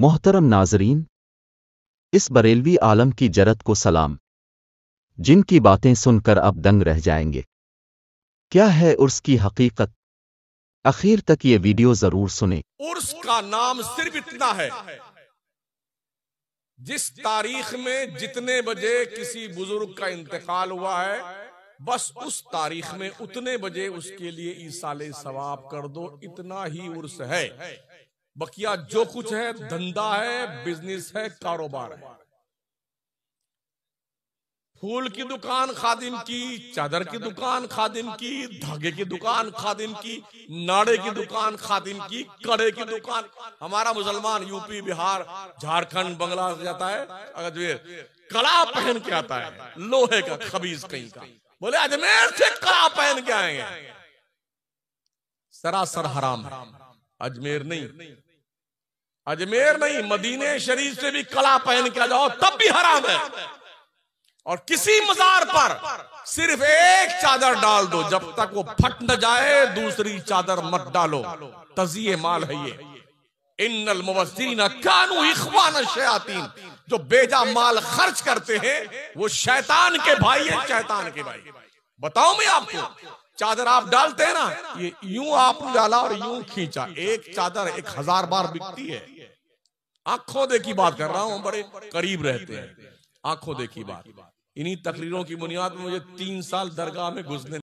मोहतरम नाजरीन, इस बरेलवी आलम की जरत को सलाम, जिनकी बातें सुनकर अब दंग रह जाएंगे। क्या है उर्स की हकीकत? आखिर तक ये वीडियो जरूर सुने। उर्स का नाम सिर्फ इतना है, जिस तारीख में जितने बजे किसी बुजुर्ग का इंतकाल हुआ है, बस उस तारीख में उतने बजे उसके लिए ईसाले सवाब कर दो, इतना ही उर्स है। बकिया जो कुछ है धंधा है, बिजनेस है, कारोबार है। फूल की दुकान खादिम की, चादर की दुकान खादिम की, धागे की दुकान खादिम की, नाड़े की दुकान खादिम की, कड़े की दुकान। हमारा मुसलमान यूपी, बिहार, झारखंड, बांग्लादेश जाता है, अगर कड़ा पहन के आता है, लोहे का खबीज कहीं का, बोले अजमेर से कड़ा पहन के आएंगे, सरासर हराम है। अजमेर नहीं, अजमेर नहीं, मदीने शरीफ से भी कड़ा पहन के आ जाओ तब भी हराम है। और किसी मजार पर सिर्फ एक चादर डाल दो, जब तक वो फट न जाए दूसरी चादर मत डालो। तज़िये माल है ये। इन्नल मुबस्सिरीन कानू इख्वान शयातीन, जो बेजा माल खर्च करते हैं वो शैतान के भाई है, शैतान के भाई। बताओ मैं आपको, चादर आप डालते हैं ना, ये यूं आपने डाला और यूं खींचा, एक चादर 1000 बार बिकती है। आंखों देखी बात कर रहा हूं, बड़े करीब रहते हैं, आंखों देखी बात। इन्हीं तकरीरों की बुनियाद में मुझे 3 साल दरगाह में घुसने